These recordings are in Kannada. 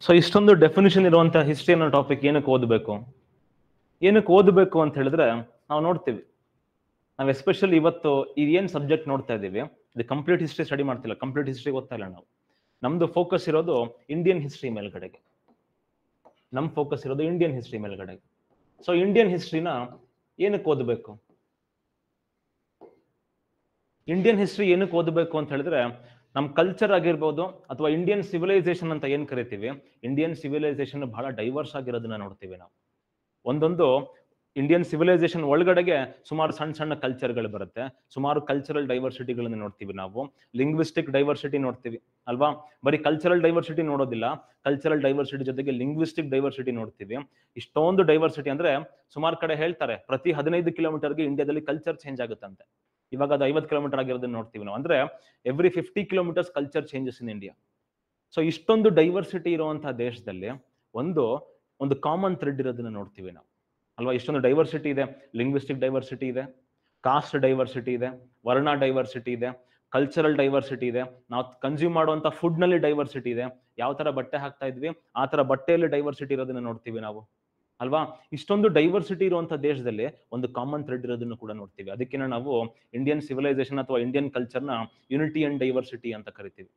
ಸೊ ಇಷ್ಟೊಂದು ಡೆಫಿನಿಷನ್ ಇರುವಂತ ಹಿಸ್ಟ್ರಿ ಅನ್ನೋ ಟಾಪಿಕ್ ಏನಕ್ಕೆ ಓದಬೇಕು ಅಂತ ಹೇಳಿದ್ರೆ ನಾವು ನೋಡ್ತೀವಿ. ನಾವು ಎಸ್ಪೆಷಲಿ ಇವತ್ತು ಇದೇನ್ ಸಬ್ಜೆಕ್ಟ್ ನೋಡ್ತಾ ಇದೀವಿ, ಇದು ಕಂಪ್ಲೀಟ್ ಹಿಸ್ಟ್ರಿ ಸ್ಟಡಿ ಮಾಡ್ತಿಲ್ಲ, ಕಂಪ್ಲೀಟ್ ಹಿಸ್ಟ್ರಿ ಓದ್ತಾ ಇಲ್ಲ ನಾವು. ನಮ್ದು ಫೋಕಸ್ ಇರೋದು ಇಂಡಿಯನ್ ಹಿಸ್ಟ್ರಿ ಮೇಲ್ಗಡೆಗೆ. ಸೊ ಇಂಡಿಯನ್ ಹಿಸ್ಟ್ರಿನ ಏನಕ್ಕೆ ಓದಬೇಕು? ಇಂಡಿಯನ್ ಹಿಸ್ಟ್ರಿ ಏನಕ್ಕೆ ಓದಬೇಕು ಅಂತ ಹೇಳಿದ್ರೆ, ನಮ್ಮ ಕಲ್ಚರ್ ಆಗಿರ್ಬೋದು ಅಥವಾ ಇಂಡಿಯನ್ ಸಿವಿಲೈಸೇಷನ್ ಅಂತ ಏನ್ ಕರಿತೀವಿ, ಇಂಡಿಯನ್ ಸಿವಿಲೈಸೇಷನ್ ಬಹಳ ಡೈವರ್ಸ್ ಆಗಿರೋದನ್ನ ನೋಡ್ತೀವಿ ನಾವು. ಒಂದೊಂದು ಇಂಡಿಯನ್ ಸಿವಿಲೈಸೇಷನ್ ಒಳಗಡೆಗೆ ಸುಮಾರು ಸಣ್ಣ ಸಣ್ಣ ಕಲ್ಚರ್ಗಳು ಬರುತ್ತೆ, ಸುಮಾರು ಕಲ್ಚರಲ್ ಡೈವರ್ಸಿಟಿಗಳನ್ನ ನೋಡ್ತೀವಿ ನಾವು, ಲಿಂಗ್ವಿಸ್ಟಿಕ್ ಡೈವರ್ಸಿಟಿ ನೋಡ್ತೀವಿ ಅಲ್ವಾ. ಬರೀ ಕಲ್ಚರಲ್ ಡೈವರ್ಸಿಟಿ ನೋಡೋದಿಲ್ಲ, ಕಲ್ಚರಲ್ ಡೈವರ್ಸಿಟಿ ಜೊತೆಗೆ ಲಿಂಗ್ವಿಸ್ಟಿಕ್ ಡೈವರ್ಸಿಟಿ ನೋಡ್ತೀವಿ. ಇಷ್ಟೊಂದು ಡೈವರ್ಸಿಟಿ ಅಂದ್ರೆ ಸುಮಾರು ಕಡೆ ಹೇಳ್ತಾರೆ ಪ್ರತಿ 15 ಕಿಲೋಮೀಟರ್ಗೆ ಇಂಡಿಯಾದಲ್ಲಿ ಕಲ್ಚರ್ ಚೇಂಜ್ ಆಗುತ್ತಂತೆ. ಇವಾಗ ಅದು 50 ಕಿಲೋಮೀಟರ್ ಆಗಿರೋದನ್ನ ನೋಡ್ತೀವಿ ನಾವು. ಅಂದ್ರೆ every 50 kilometres culture changes in India. So ಇಷ್ಟೊಂದು ಡೈವರ್ಸಿಟಿ ಇರುವಂತಹ ದೇಶದಲ್ಲಿ ಒಂದು ಕಾಮನ್ ಥ್ರೆಡ್ ಇರೋದನ್ನ ನೋಡ್ತೀವಿ ನಾವು ಅಲ್ವಾ. ಇಷ್ಟೊಂದು ಡೈವರ್ಸಿಟಿ ಇದೆ, ಲಿಂಗ್ವಿಸ್ಟಿಕ್ ಡೈವರ್ಸಿಟಿ ಇದೆ, ಕಾಸ್ಟ್ ಡೈವರ್ಸಿಟಿ ಇದೆ, ವರ್ಣ ಡೈವರ್ಸಿಟಿ ಇದೆ, ಕಲ್ಚರಲ್ ಡೈವರ್ಸಿಟಿ ಇದೆ, ನಾವು ಕನ್ಸ್ಯೂಮ್ ಮಾಡುವಂತ ಫುಡ್ ನಲ್ಲಿ ಡೈವರ್ಸಿಟಿ ಇದೆ, ಯಾವ ತರ ಬಟ್ಟೆ ಹಾಕ್ತಾ ಇದ್ವಿ ಆ ತರ ಬಟ್ಟೆಯಲ್ಲಿ ಡೈವರ್ಸಿಟಿ ಇರೋದನ್ನ ನೋಡ್ತೀವಿ ನಾವು ಅಲ್ವಾ. ಇಷ್ಟೊಂದು ಡೈವರ್ಸಿಟಿ ಇರುವಂತ ದೇಶದಲ್ಲಿ ಒಂದು ಕಾಮನ್ ಥ್ರೆಡ್ ಇರೋದನ್ನು ಕೂಡ ನೋಡ್ತೀವಿ. ಅದಕ್ಕೆ ನಾವು ಇಂಡಿಯನ್ ಸಿವಿಲೈಸೇಷನ್ ಅಥವಾ ಇಂಡಿಯನ್ ಕಲ್ಚರ್ನ ಯುನಿಟಿ ಅಂಡ್ ಡೈವರ್ಸಿಟಿ ಅಂತ ಕರಿತೀವಿ.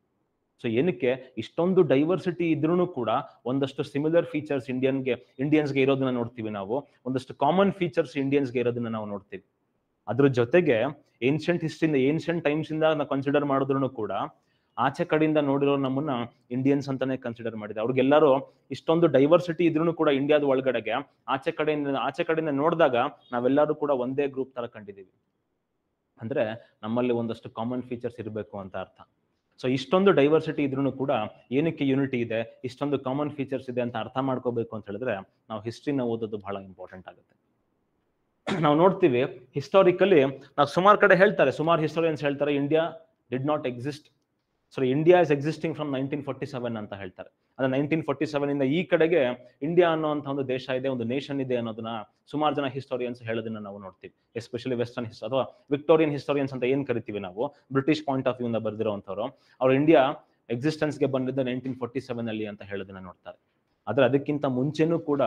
ಸೊ ಏನಕ್ಕೆ ಇಷ್ಟೊಂದು ಡೈವರ್ಸಿಟಿ ಇದ್ರೂ ಕೂಡ ಒಂದಷ್ಟು ಸಿಮಿಲರ್ ಫೀಚರ್ಸ್ ಇಂಡಿಯನ್ಸ್ಗೆ ಇರೋದನ್ನ ನೋಡ್ತೀವಿ ನಾವು, ಒಂದಷ್ಟು ಕಾಮನ್ ಫೀಚರ್ಸ್ ಇಂಡಿಯನ್ಸ್ಗೆ ಇರೋದನ್ನ ನಾವು ನೋಡ್ತೀವಿ. ಅದ್ರ ಜೊತೆಗೆ ಏನ್ಷಿಯಂಟ್ ಟೈಮ್ಸ್ ಇಂದ ನಾವು ಕನ್ಸಿಡರ್ ಮಾಡಿದ್ರು ಕೂಡ ಆಚೆ ಕಡೆಯಿಂದ ನೋಡಿರೋ ನಮ್ಮನ್ನ ಇಂಡಿಯನ್ಸ್ ಅಂತಾನೆ ಕನ್ಸಿಡರ್ ಮಾಡಿದೆ. ಅವ್ರಿಗೆಲ್ಲರೂ ಇಷ್ಟೊಂದು ಡೈವರ್ಸಿಟಿ ಇದ್ರೂ ಕೂಡ ಇಂಡಿಯಾದ ಒಳಗಡೆಗೆ ಆಚೆ ಕಡೆಯಿಂದ ನೋಡಿದಾಗ ನಾವೆಲ್ಲರೂ ಕೂಡ ಒಂದೇ ಗ್ರೂಪ್ ತರ ಕಂಡಿದ್ದೀವಿ. ಅಂದ್ರೆ ನಮ್ಮಲ್ಲಿ ಒಂದಷ್ಟು ಕಾಮನ್ ಫೀಚರ್ಸ್ ಇರಬೇಕು ಅಂತ ಅರ್ಥ. ಸೊ ಇಷ್ಟೊಂದು ಡೈವರ್ಸಿಟಿ ಇದ್ರೂ ಕೂಡ ಏನಕ್ಕೆ ಯೂನಿಟಿ ಇದೆ, ಇಷ್ಟೊಂದು ಕಾಮನ್ ಫೀಚರ್ಸ್ ಇದೆ ಅಂತ ಅರ್ಥ ಮಾಡ್ಕೋಬೇಕು ಅಂತ ಹೇಳಿದ್ರೆ ನಾವು ಹಿಸ್ಟ್ರಿನ ಓದೋದು ಬಹಳ ಇಂಪಾರ್ಟೆಂಟ್ ಆಗುತ್ತೆ. ನಾವು ನೋಡ್ತೀವಿ ಹಿಸ್ಟಾರಿಕಲಿ ನಾವು ಸುಮಾರು ಕಡೆ ಹೇಳ್ತಾರೆ, ಸುಮಾರು ಹಿಸ್ಟೋರಿಯನ್ಸ್ ಹೇಳ್ತಾರೆ India did not exist. So India is existing from 1947 ಅಂತ ಹೇಳ್ತಾರೆ. ಅಂದ್ರೆ 1947 ಇಂದ ಈ ಕಡೆಗೆ ಇಂಡಿಯಾ ಅನ್ನುವಂಥ ಒಂದು ದೇಶ ಇದೆ, ಒಂದು ನೇಷನ್ ಇದೆ ಅನ್ನೋದನ್ನ ಸುಮಾರು ಜನ ಹಿಸ್ಟೋರಿಯನ್ಸ್ ಹೇಳೋದನ್ನ ನಾವು ನೋಡ್ತೀವಿ. ಎಸ್ಪೆಷಲಿ ವೆಸ್ಟರ್ನ್ ಅಥವಾ ವಿಕ್ಟೋರಿಯನ್ ಹಿಸ್ಟೋರಿಯನ್ಸ್ ಅಂತ ಏನ್ ಕರಿತೀವಿ ನಾವು, ಬ್ರಿಟಿಷ್ ಪಾಯಿಂಟ್ ಆಫ್ ವ್ಯೂ ಇಂದ ಬರ್ದಿರೋಂಥವ್ರು, ಅವ್ರು ಇಂಡಿಯಾ ಎಕ್ಸಿಸ್ಟೆನ್ಸ್ಗೆ ಬಂದಿದ್ದ 1947 ಅಲ್ಲಿ ಅಂತ ಹೇಳೋದನ್ನ ನೋಡ್ತಾರೆ. ಆದ್ರೆ ಅದಕ್ಕಿಂತ ಮುಂಚೆನೂ ಕೂಡ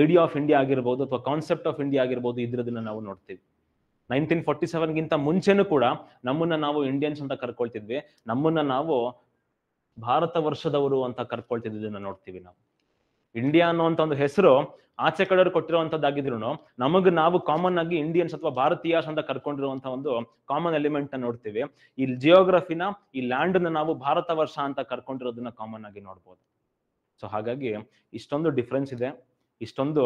ಐಡಿಯಾ ಆಫ್ ಇಂಡಿಯಾ ಆಗಿರ್ಬೋದು ಅಥವಾ ಕಾನ್ಸೆಪ್ಟ್ ಆಫ್ ಇಂಡಿಯಾ ಆಗಿರ್ಬೋದು ಇದ್ರದನ್ನ ನಾವು ನೋಡ್ತೀವಿ. 1947ಗಿಂತ ಮುಂಚೆನೂ ಕೂಡ ನಮ್ಮನ್ನ ನಾವು ಇಂಡಿಯನ್ಸ್ ಅಂತ ಕರ್ಕೊಳ್ತಿದ್ವಿ, ನಮ್ಮನ್ನ ನಾವು ಭಾರತ ವರ್ಷದವರು ಅಂತ ಕರ್ಕೊಳ್ತಿದ್ದನ್ನ ನೋಡ್ತೀವಿ ನಾವು. ಇಂಡಿಯಾ ಅನ್ನುವಂತ ಒಂದು ಹೆಸರು ಆಚೆ ಕಡೆಯವರು ಕೊಟ್ಟಿರುವಂತದ್ದಾಗಿದ್ರು ನಾವು ಕಾಮನ್ ಆಗಿ ಇಂಡಿಯನ್ಸ್ ಅಥವಾ ಭಾರತೀಯಾಸ್ ಅಂತ ಕರ್ಕೊಂಡಿರುವಂತ ಒಂದು ಕಾಮನ್ ಎಲಿಮೆಂಟ್ ನ ನೋಡ್ತೀವಿ. ಈ ಜಿಯೋಗ್ರಫಿನ, ಈ ಲ್ಯಾಂಡ್ ನ ನಾವು ಭಾರತ ವರ್ಷ ಅಂತ ಕರ್ಕೊಂಡಿರೋದನ್ನ ಕಾಮನ್ ಆಗಿ ನೋಡ್ಬೋದು. ಸೊ ಹಾಗಾಗಿ ಇಷ್ಟೊಂದು ಡಿಫ್ರೆನ್ಸ್ ಇದೆ, ಇಷ್ಟೊಂದು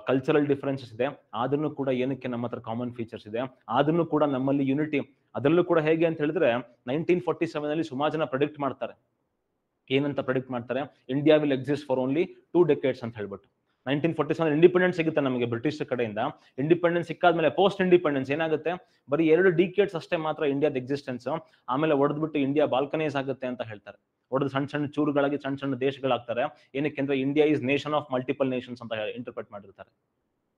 ಕಲ್ಚರಲ್ ಡಿಫ್ರೆನ್ಸಸ್ ಇದೆ, ಆದ್ರೂ ಕೂಡ ಏನಕ್ಕೆ ನಮ್ಮ ಹತ್ರ ಕಾಮನ್ ಫೀಚರ್ಸ್ ಇದೆ, ಆದ್ರೂ ಕೂಡ ನಮ್ಮಲ್ಲಿ ಯೂನಿಟಿ. ಅದರಲ್ಲೂ ಕೂಡ ಹೇಗೆ ಅಂತ ಹೇಳಿದ್ರೆ 1947 ಅಲ್ಲಿ ಸುಮಾರು ಜನ ಪ್ರೆಡಿಕ್ಟ್ ಮಾಡ್ತಾರೆ. ಏನಂತ ಪ್ರೆಡಿಕ್ಟ್ ಮಾಡ್ತಾರೆ, India will exist for only 2 decades ಅಂತ ಹೇಳ್ಬಿಟ್ಟು. 1947 ಇಂಡಿಪೆಂಡೆನ್ಸ್ ಸಿಗುತ್ತೆ ನಮಗೆ ಬ್ರಿಟಿಷ್ ಕಡೆಯಿಂದ. ಇಂಡಿಪೆಂಡೆನ್ಸ್ ಸಿಕ್ಕಾದ್ಮೇಲೆ ಪೋಸ್ಟ್ ಇಂಡಿಪೆಂಡೆನ್ಸ್ ಏನಾಗುತ್ತೆ, ಬರೀ 2 decades ಅಷ್ಟೇ ಮಾತ್ರ ಇಂಡಿಯಾದ ಎಕ್ಸಿಸ್ಟೆನ್ಸ್, ಆಮೇಲೆ ಒಡೆದ್ಬಿಟ್ಟು ಇಂಡಿಯಾ ಬಾಲ್ಕನೈಸ್ ಆಗುತ್ತೆ ಅಂತ ಹೇಳ್ತಾರೆ. ಒಡೆದು ಸಣ್ಣ ಸಣ್ಣ ಚೂರುಗಳಾಗಿ ಸಣ್ಣ ಸಣ್ಣ ದೇಶಗಳಾಗ್ತಾರೆ. ಏನಕ್ಕೆ ಅಂದ್ರೆ India is nation of multiple Nations ಅಂತ ಇಂಟರ್ಪ್ರೆಟ್ ಮಾಡಿರ್ತಾರೆ.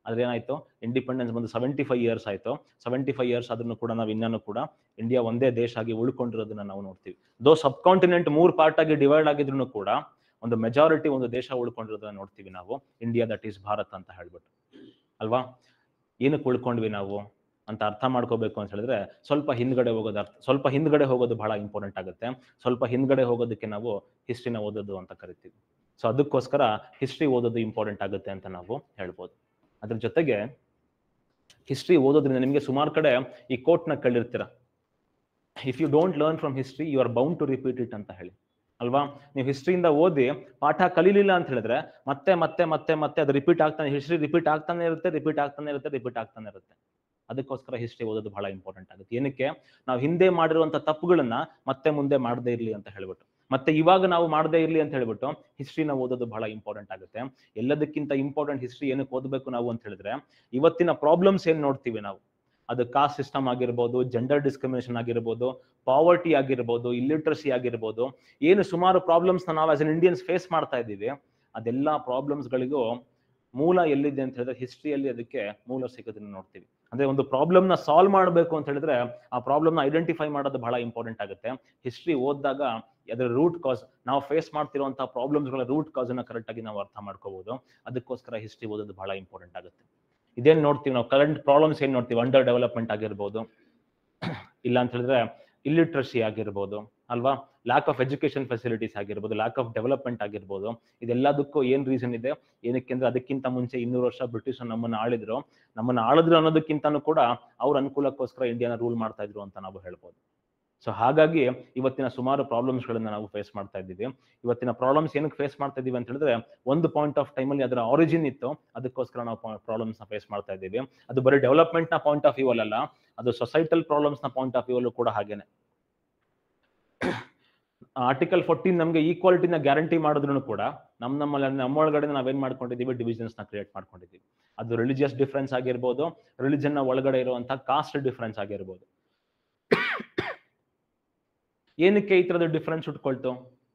ಆದ್ರೆ ಏನಾಯ್ತು, ಇಂಡಿಪೆಂಡೆನ್ಸ್ ಬಂದು 75 years ಆಯ್ತು. 75 years ಆದ್ರೂ ಕೂಡ ನಾವು ಇನ್ನೂ ಕೂಡ ಇಂಡಿಯಾ ಒಂದೇ ದೇಶ ಆಗಿ ಉಳ್ಕೊಂಡಿರೋದನ್ನ ನಾವು ನೋಡ್ತೀವಿ. ದೋ ಸಬ್ ಕಾಂಟಿನೆಂಟ್ 3 ಪಾರ್ಟ್ ಆಗಿ ಡಿವೈಡ್ ಆಗಿದ್ರು ಕೂಡ ಒಂದು ಮೆಜಾರಿಟಿ ಒಂದು ದೇಶ ಉಳ್ಕೊಂಡಿರೋದನ್ನ ನೋಡ್ತೀವಿ ನಾವು, ಇಂಡಿಯಾ ದಟ್ ಈಸ್ ಭಾರತ್ ಅಂತ ಹೇಳ್ಬಿಟ್ಟು ಅಲ್ವಾ. ಏನಕ್ಕೆ ಉಳ್ಕೊಂಡ್ವಿ ನಾವು ಅಂತ ಅರ್ಥ ಮಾಡ್ಕೋಬೇಕು ಅಂತ ಹೇಳಿದ್ರೆ ಸ್ವಲ್ಪ ಹಿಂದ್ಗಡೆ ಹೋಗೋದು ಬಹಳ ಇಂಪಾರ್ಟೆಂಟ್ ಆಗುತ್ತೆ. ಸ್ವಲ್ಪ ಹಿಂದ್ಗಡೆ ಹೋಗೋದಕ್ಕೆ ನಾವು ಹಿಸ್ಟ್ರಿನ ಓದೋದು ಅಂತ ಕರಿತೀವಿ. ಸೊ ಅದಕ್ಕೋಸ್ಕರ ಹಿಸ್ಟ್ರಿ ಓದೋದು ಇಂಪಾರ್ಟೆಂಟ್ ಆಗುತ್ತೆ ಅಂತ ನಾವು ಹೇಳ್ಬೋದು. ಅದ್ರ ಜೊತೆಗೆ ಹಿಸ್ಟ್ರಿ ಓದೋದ್ರಿಂದ ನಿಮಗೆ ಸುಮಾರು ಕಡೆ ಈ ಕೋಟ್ನ ಕೇಳಿರ್ತೀರ, if you don't learn from history you are bound to repeat it ಅಂತ ಹೇಳಿ ಅಲ್ವಾ. ನೀವು ಹಿಸ್ಟ್ರಿಯಿಂದ ಓದಿ ಪಾಠ ಕಲೀಲಿಲ್ಲ ಅಂತ ಹೇಳಿದ್ರೆ ಮತ್ತೆ ಮತ್ತೆ ಮತ್ತೆ ಮತ್ತೆ ಅದು ಹಿಸ್ಟ್ರಿ ರಿಪೀಟ್ ಆಗ್ತಾನೆ ಇರುತ್ತೆ. ಅದಕ್ಕೋಸ್ಕರ ಹಿಸ್ಟ್ರಿ ಓದೋದು ಬಹಳ ಇಂಪಾರ್ಟೆಂಟ್ ಆಗುತ್ತೆ. ಏನಕ್ಕೆ, ನಾವು ಹಿಂದೆ ಮಾಡಿರುವಂತ ತಪ್ಪುಗಳನ್ನ ಮತ್ತೆ ಮುಂದೆ ಮಾಡದೇ ಇರ್ಲಿ ಅಂತ ಹೇಳ್ಬಿಟ್ಟು, ಮತ್ತೆ ಇವಾಗ ನಾವು ಮಾಡದೇ ಇರ್ಲಿ ಅಂತ ಹೇಳ್ಬಿಟ್ಟು ಹಿಸ್ಟ್ರಿನ ಓದೋದು ಬಹಳ ಇಂಪಾರ್ಟೆಂಟ್ ಆಗುತ್ತೆ. ಎಲ್ಲದಕ್ಕಿಂತ ಇಂಪಾರ್ಟೆಂಟ್ ಹಿಸ್ಟ್ರಿ ಏನಕ್ಕೆ ಓದಬೇಕು ನಾವು ಅಂತ ಹೇಳಿದ್ರೆ, ಇವತ್ತಿನ ಪ್ರಾಬ್ಲಮ್ಸ್ ಏನ್ ನೋಡ್ತೀವಿ ನಾವು, ಅದು ಕಾಸ್ಟ್ ಸಿಸ್ಟಮ್ ಆಗಿರ್ಬೋದು, ಜೆಂಡರ್ ಡಿಸ್ಕ್ರಿಮಿನೇಷನ್ ಆಗಿರ್ಬೋದು, ಪಾವರ್ಟಿ ಆಗಿರ್ಬೋದು, ಇಲ್ಲಿಟ್ರಸಿ ಆಗಿರ್ಬೋದು, ಏನು ಸುಮಾರು ಪ್ರಾಬ್ಲಮ್ಸ್ ನಾವು ಆಸ್ ಎನ್ ಇಂಡಿಯನ್ಸ್ ಫೇಸ್ ಮಾಡ್ತಾ ಇದ್ದೀವಿ, ಅದೆಲ್ಲಾ ಪ್ರಾಬ್ಲಮ್ಸ್ ಗಳಿಗೂ ಮೂಲ ಎಲ್ಲಿದೆ ಅಂತ ಹೇಳಿದ್ರೆ ಹಿಸ್ಟ್ರಿಯಲ್ಲಿ ಅದಕ್ಕೆ ಮೂಲ ಸಿಗೋದನ್ನ ನೋಡ್ತೀವಿ. ಅಂದ್ರೆ ಒಂದು ಪ್ರಾಬ್ಲಮ್ ನ ಸಾಲ್ವ್ ಮಾಡಬೇಕು ಅಂತ ಹೇಳಿದ್ರೆ ಆ ಪ್ರಾಬ್ಲಮ್ ನ ಐಡೆಂಟಿಫೈ ಮಾಡೋದು ಬಹಳ ಇಂಪಾರ್ಟೆಂಟ್ ಆಗುತ್ತೆ. ಹಿಸ್ಟ್ರಿ ಓದಿದಾಗ ಅದರ ರೂಟ್ ಕಾಸ್, ನಾವು ಫೇಸ್ ಮಾಡ್ತಿರುವಂತಹ ಪ್ರಾಬ್ಲಮ್ಸ್ಗಳ ರೂಟ್ ಕಾಸ್ ಅನ್ನ ಕರೆಕ್ಟ್ ಆಗಿ ನಾವು ಅರ್ಥ ಮಾಡ್ಕೋಬಹುದು. ಅದಕ್ಕೋಸ್ಕರ ಹಿಸ್ಟ್ರಿ ಓದೋದು ಬಹಳ ಇಂಪಾರ್ಟೆಂಟ್ ಆಗುತ್ತೆ. ಇದೇನ್ ನೋಡ್ತೀವಿ ನಾವು, ಕರೆಂಟ್ ಪ್ರಾಬ್ಲಮ್ಸ್ ಏನ್ ನೋಡ್ತೀವಿ, ಅಂಡರ್ ಡೆವಲಪ್ಮೆಂಟ್ ಆಗಿರ್ಬೋದು, ಇಲ್ಲ ಅಂತ ಹೇಳಿದ್ರೆ ಇಲ್ಲಿಟ್ರಸಿ ಆಗಿರ್ಬೋದು ಅಲ್ವಾ, ಲ್ಯಾಕ್ ಆಫ್ ಎಜುಕೇಶನ್ ಫೆಸಿಲಿಟೀಸ್ ಆಗಿರ್ಬೋದು, ಲ್ಯಾಕ್ ಆಫ್ ಡೆವಲಪ್ಮೆಂಟ್ ಆಗಿರ್ಬೋದು. ಇದೆಲ್ಲದಕ್ಕೂ ಏನ್ ರೀಸನ್ ಇದೆ, ಏನಕ್ಕೆ ಅಂದ್ರೆ ಅದಕ್ಕಿಂತ ಮುಂಚೆ 200 ವರ್ಷ ಬ್ರಿಟಿಷ್ ನಮ್ಮನ್ನ ಆಳಿದ್ರು ಅನ್ನೋದಕ್ಕಿಂತನೂ ಕೂಡ ಅವ್ರ ಅನುಕೂಲಕ್ಕೋಸ್ಕರ ಇಂಡಿಯಾನ ರೂಲ್ ಮಾಡ್ತಾ ಇದ್ರು ಅಂತ ನಾವು ಹೇಳ್ಬೋದು. ಸೊ ಹಾಗಾಗಿ ಇವತ್ತಿನ ಸುಮಾರು ಪ್ರಾಬ್ಲಮ್ಸ್ ಗಳನ್ನ ನಾವು ಫೇಸ್ ಮಾಡ್ತಾ ಇದ್ದೀವಿ. ಇವತ್ತಿನ ಪ್ರಾಬ್ಲಮ್ಸ್ ಏನಕ್ಕೆ ಫೇಸ್ ಮಾಡ್ತಾ ಇದೀವಿ ಅಂತ ಹೇಳಿದ್ರೆ, ಒಂದು ಪಾಯಿಂಟ್ ಆಫ್ ಟೈಮ್ ಅಲ್ಲಿ ಅದರ ಆರಿಜಿನ್ ಇತ್ತು, ಅದಕ್ಕೋಸ್ಕರ ನಾವು ಪ್ರಾಬ್ಲಮ್ಸ್ ನ ಫೇಸ್ ಮಾಡ್ತಾ ಇದ್ದೀವಿ. ಅದು ಬರೀ ಡೆವಲಪ್ಮೆಂಟ್ ನ ಪಾಯಿಂಟ್ ಆಫ್ ವ್ಯೂ ಅಲ್ಲ, ಅದು ಸೊಸೈಟಲ್ ಪ್ರಾಬ್ಲಮ್ಸ್ ನ ಪಾಯಿಂಟ್ ಆಫ್ ವ್ಯೂ ಅಲ್ಲೂ ಕೂಡ ಹಾಗೇನೆ. ಆರ್ಟಿಕಲ್ 14 ನಮ್ಗೆ ಈಕ್ವಾಲಿಟಿನ ಗ್ಯಾರಂಟಿ ಮಾಡಿದ್ರು ಕೂಡ ನಮ್ಮ ಒಳಗಡೆ ನಾವೇನ್ ಮಾಡ್ಕೊಂಡಿದೀವಿ, ಡಿವಿಷನ್ಸ್ ನ ಕ್ರಿಯೇಟ್ ಮಾಡ್ಕೊಂಡಿದೀವಿ. ಅದು ರಿಲಿಜಿಯಸ್ ಡಿಫ್ರೆನ್ಸ್ ಆಗಿರ್ಬೋದು, ರಿಲಿಜನ್ ನ ಒಳಗಡೆ ಇರುವಂತಹ ಕಾಸ್ಟ್ ಡಿಫ್ರೆನ್ಸ್ ಆಗಿರ್ಬೋದು. ಏನಕ್ಕೆ ಈ ತರದ ಡಿಫ್ರೆನ್ಸ್ ಹುಟ್ಕೊಳ್ತು,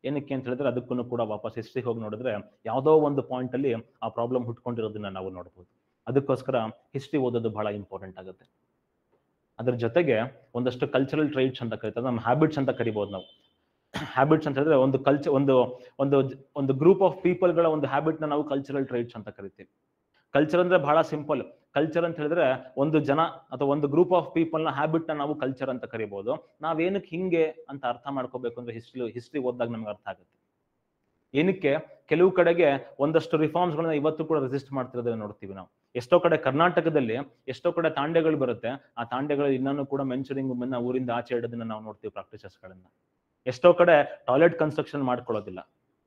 ಏನಕ್ಕೆ ಅಂತ ಹೇಳಿದ್ರೆ ಅದಕ್ಕೂ ಕೂಡ ವಾಪಸ್ ಹಿಸ್ಟ್ರಿಗೆ ಹೋಗಿ ನೋಡಿದ್ರೆ ಯಾವುದೋ ಒಂದು ಪಾಯಿಂಟ್ ಅಲ್ಲಿ ಆ ಪ್ರಾಬ್ಲಮ್ ಹುಟ್ಕೊಂಡಿರೋದನ್ನ ನಾವು ನೋಡ್ಬೋದು. ಅದಕ್ಕೋಸ್ಕರ ಹಿಸ್ಟ್ರಿ ಓದೋದು ಬಹಳ ಇಂಪಾರ್ಟೆಂಟ್ ಆಗುತ್ತೆ. ಅದ್ರ ಜೊತೆಗೆ ಒಂದಷ್ಟು ಕಲ್ಚರಲ್ ಟ್ರೈಟ್ಸ್ ಅಂತ ಕರೀತಾರೆ, ನಮ್ಮ ಹ್ಯಾಬಿಟ್ಸ್ ಅಂತ ಕರಿಬಹುದು ನಾವು. ಹ್ಯಾಬಿಟ್ಸ್ ಅಂತ ಹೇಳಿದ್ರೆ ಒಂದು ಕಲ್ಚರ್, ಒಂದು ಗ್ರೂಪ್ ಆಫ್ ಪೀಪಲ್ ಗಳ ಒಂದು ಹ್ಯಾಬಿಟ್ ನ ನಾವು ಕಲ್ಚರಲ್ ಟ್ರೈಟ್ಸ್ ಅಂತ ಕರಿತೀವಿ. ಕಲ್ಚರ್ ಅಂದ್ರೆ ಬಹಳ ಸಿಂಪಲ್. ಕಲ್ಚರ್ ಅಂತ ಹೇಳಿದ್ರೆ ಒಂದು ಜನ ಅಥವಾ ಒಂದು ಗ್ರೂಪ್ ಆಫ್ ಪೀಪಲ್ ನ ಹ್ಯಾಬಿಟ್ ನ ನಾವು ಕಲ್ಚರ್ ಅಂತ ಕರಿಬಹುದು. ನಾವೇನಕ್ಕೆ ಹಿಂಗೆ ಅಂತ ಅರ್ಥ ಮಾಡ್ಕೋಬೇಕು ಅಂದ್ರೆ ಹಿಸ್ಟ್ರಿ ಓದಿದಾಗ ನಮ್ಗೆ ಅರ್ಥ ಆಗುತ್ತೆ. ಏನಕ್ಕೆ ಕೆಲವು ಕಡೆಗೆ ಒಂದಷ್ಟು ರಿಫಾರ್ಮ್ಸ್ ಗಳನ್ನ ಇವತ್ತು ಕೂಡ ರೆಸಿಸ್ಟ್ ಮಾಡ್ತಿರೋದನ್ನ ನೋಡ್ತೀವಿ ನಾವು. ಎಷ್ಟೋ ಕಡೆ ಕರ್ನಾಟಕದಲ್ಲಿ ಎಷ್ಟೋ ಕಡೆ ತಾಂಡೆಗಳು ಬರುತ್ತೆ, ಆ ತಾಂಡೆಗಳು ಇನ್ನೂ ಕೂಡ ಮೆನ್ಚರಿಂಗ್ ವುಮೆನ್ ಊರಿಂದ ಆಚೆ ಇಡೋದನ್ನ ನಾವು ನೋಡ್ತೀವಿ ಪ್ರಾಕ್ಟೀಸಸ್ ಗಳನ್ನ. ಎಷ್ಟೋ ಕಡೆ ಟಾಯ್ಲೆಟ್ ಕನ್ಸ್ಟ್ರಕ್ಷನ್ ಮಾಡ್ಕೊಳ್ಳೋದಿಲ್ಲ.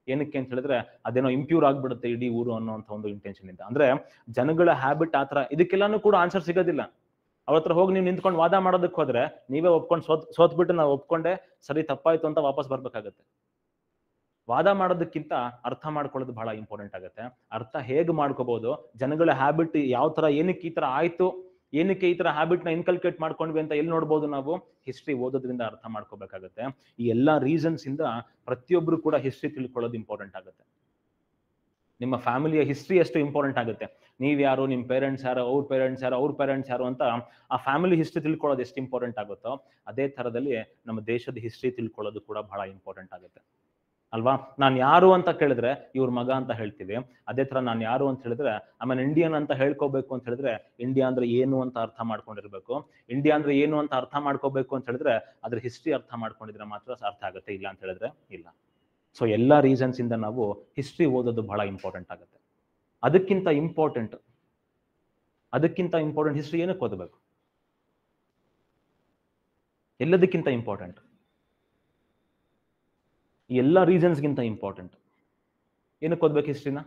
ಏನಕ್ಕೆ ಅಂತ ಹೇಳಿದ್ರೆ ಅದೇನೋ ಇಂಪ್ಯೂರ್ ಆಗ್ಬಿಡುತ್ತೆ ಇಡೀ ಊರು ಅನ್ನೋಂಥ ಒಂದು ಇಂಟೆನ್ಷನ್ ಇಂದ. ಅಂದ್ರೆ ಜನಗಳ ಹ್ಯಾಬಿಟ್ ಆತರ. ಇದಕ್ಕೆಲ್ಲಾನು ಕೂಡ ಆನ್ಸರ್ ಸಿಗೋದಿಲ್ಲ. ಅವ್ರ ಹತ್ರ ಹೋಗಿ ನೀವು ನಿಂತ್ಕೊಂಡು ವಾದ ಮಾಡೋದಕ್ಕೆ ಹೋದ್ರೆ ನೀವೇ ಒಪ್ಕೊಂಡು ಸೋತ್ಬಿಟ್ಟು ನಾವು ಒಪ್ಕೊಂಡೆ ಸರಿ ತಪ್ಪಾಯ್ತು ಅಂತ ವಾಪಸ್ ಬರ್ಬೇಕಾಗತ್ತೆ. ವಾದ ಮಾಡೋದಕ್ಕಿಂತ ಅರ್ಥ ಮಾಡ್ಕೊಳ್ಳೋದು ಬಹಳ ಇಂಪಾರ್ಟೆಂಟ್ ಆಗುತ್ತೆ. ಅರ್ಥ ಹೇಗೆ ಮಾಡ್ಕೋಬಹುದು, ಜನಗಳ ಹ್ಯಾಬಿಟ್ ಯಾವ ತರ, ಏನಕ್ಕೆ ಈ ತರ ಆಯ್ತು, ಏನಕ್ಕೆ ಈ ತರ ಹ್ಯಾಬಿಟ್ ನ ಇನ್ಕಲ್ಕೇಟ್ ಮಾಡ್ಕೊಂಡ್ವಿ ಅಂತ ಎಲ್ಲಿ ನೋಡ್ಬೋದು ನಾವು, ಹಿಸ್ಟ್ರಿ ಓದೋದ್ರಿಂದ ಅರ್ಥ ಮಾಡ್ಕೋಬೇಕಾಗತ್ತೆ. ಈ ಎಲ್ಲಾ ರೀಸನ್ಸ್ ಇಂದ ಪ್ರತಿಯೊಬ್ರು ಕೂಡ ಹಿಸ್ಟ್ರಿ ತಿಳ್ಕೊಳ್ಳೋದು ಇಂಪಾರ್ಟೆಂಟ್ ಆಗುತ್ತೆ. ನಿಮ್ಮ ಫ್ಯಾಮಿಲಿಯ ಹಿಸ್ಟ್ರಿ ಎಷ್ಟು ಇಂಪಾರ್ಟೆಂಟ್ ಆಗುತ್ತೆ, ನೀವ್ ಯಾರು, ನಿಮ್ ಪೇರೆಂಟ್ಸ್ ಯಾರು, ಅವ್ರ ಪೇರೆಂಟ್ಸ್ ಯಾರು ಅಂತ ಆ ಫ್ಯಾಮಿಲಿ ಹಿಸ್ಟ್ರಿ ತಿಳ್ಕೊಳ್ಳೋದು ಎಷ್ಟು ಇಂಪಾರ್ಟೆಂಟ್ ಆಗುತ್ತೋ, ಅದೇ ತರದಲ್ಲಿ ನಮ್ಮ ದೇಶದ ಹಿಸ್ಟ್ರಿ ತಿಳ್ಕೊಳ್ಳೋದು ಕೂಡ ಬಹಳ ಇಂಪಾರ್ಟೆಂಟ್ ಆಗುತ್ತೆ ಅಲ್ವಾ. ನಾನು ಯಾರು ಅಂತ ಕೇಳಿದ್ರೆ ಇವ್ರ ಮಗ ಅಂತ ಹೇಳ್ತೀವಿ. ಅದೇ ತರ ನಾನು ಯಾರು ಅಂತ ಹೇಳಿದ್ರೆ ಆಮೇಲೆ ಇಂಡಿಯನ್ ಅಂತ ಹೇಳ್ಕೋಬೇಕು ಅಂತ ಹೇಳಿದ್ರೆ ಇಂಡಿಯಾ ಅಂದ್ರೆ ಏನು ಅಂತ ಅರ್ಥ ಮಾಡ್ಕೊಂಡಿರ್ಬೇಕು. ಇಂಡಿಯಾ ಅಂದ್ರೆ ಏನು ಅಂತ ಅರ್ಥ ಮಾಡ್ಕೋಬೇಕು ಅಂತ ಹೇಳಿದ್ರೆ ಅದ್ರ ಹಿಸ್ಟ್ರಿ ಅರ್ಥ ಮಾಡ್ಕೊಂಡಿದ್ರೆ ಮಾತ್ರ ಅರ್ಥ ಆಗುತ್ತೆ, ಇಲ್ಲ ಅಂತ ಹೇಳಿದ್ರೆ ಇಲ್ಲ. ಸೊ ಎಲ್ಲಾ ರೀಸನ್ಸ್ ಇಂದ ನಾವು ಹಿಸ್ಟ್ರಿ ಓದೋದು ಬಹಳ ಇಂಪಾರ್ಟೆಂಟ್ ಆಗುತ್ತೆ. ಅದಕ್ಕಿಂತ ಇಂಪಾರ್ಟೆಂಟ್ ಹಿಸ್ಟ್ರಿ ಏನಕ್ಕೆ ಓದಬೇಕು, ಎಲ್ಲದಕ್ಕಿಂತ ಇಂಪಾರ್ಟೆಂಟ್, ಎಲ್ಲ ರೀಸನ್ಸ್ಗಿಂತ ಇಂಪಾರ್ಟೆಂಟ್ ಏನಕ್ಕೆ ಓದ್ಬೇಕು ಹಿಸ್ಟ್ರಿನ?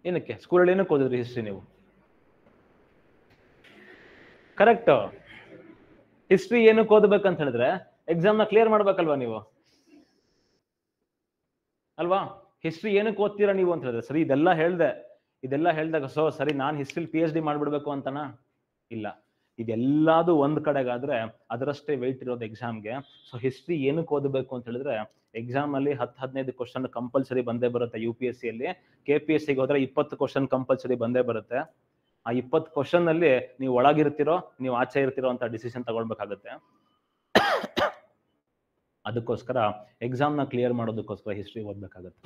ಏನಕ್ಕೆ ಸ್ಕೂಲಲ್ಲಿ ಏನಕ್ಕೆ ಓದಿದ್ರಿ ಹಿಸ್ಟ್ರಿ ನೀವು? ಕರೆಕ್ಟ್. ಹಿಸ್ಟ್ರಿ ಏನಕ್ಕೆ ಓದ್ಬೇಕಂತ ಹೇಳಿದ್ರೆ ಎಕ್ಸಾಮ್ ನ ಕ್ಲಿಯರ್ ಮಾಡ್ಬೇಕಲ್ವಾ ನೀವು, ಅಲ್ವಾ? ಹಿಸ್ಟ್ರಿ ಏನಕ್ಕೆ ಓದ್ತೀರಾ ನೀವು ಅಂತ ಹೇಳಿದ್ರೆ, ಸರಿ ಇದೆಲ್ಲ ಹೇಳ್ದಾಗ ಸೊ ಸರಿ ನಾನು ಹಿಸ್ಟ್ರಿ PhD ಮಾಡ್ಬಿಡ್ಬೇಕು ಅಂತನಾ? ಇಲ್ಲ. ಇದೆಲ್ಲದು ಒಂದ್ ಕಡೆಗಾದ್ರೆ ಅದರಷ್ಟೇ ವೆಯ್ಟ್ ಇರೋದು ಎಕ್ಸಾಮ್ಗೆ. ಸೊ ಹಿಸ್ಟ್ರಿ ಏನಕ್ಕೆ ಓದಬೇಕು ಅಂತ ಹೇಳಿದ್ರೆ ಎಕ್ಸಾಮ್ ಅಲ್ಲಿ 10-15 ಕ್ವಶನ್ ಕಂಪಲ್ಸರಿ ಬಂದೇ ಬರುತ್ತೆ. UPSC ಅಲ್ಲಿ, KPSC ಗೆ ಹೋದ್ರೆ 20 ಕ್ವಶನ್ ಕಂಪಲ್ಸರಿ ಬಂದೇ ಬರುತ್ತೆ. ಆ 20 ಕ್ವಶನ್ ಅಲ್ಲಿ ನೀವು ಒಳಗಿರ್ತಿರೋ ನೀವು ಆಚೆ ಇರ್ತಿರೋ ಅಂತ ಡಿಸಿಷನ್ ತಗೊಳ್ಬೇಕಾಗತ್ತೆ. ಅದಕ್ಕೋಸ್ಕರ ಎಕ್ಸಾಮ್ ನ ಕ್ಲಿಯರ್ ಮಾಡೋದಕ್ಕೋಸ್ಕರ ಹಿಸ್ಟ್ರಿ ಓದ್ಬೇಕಾಗತ್ತೆ.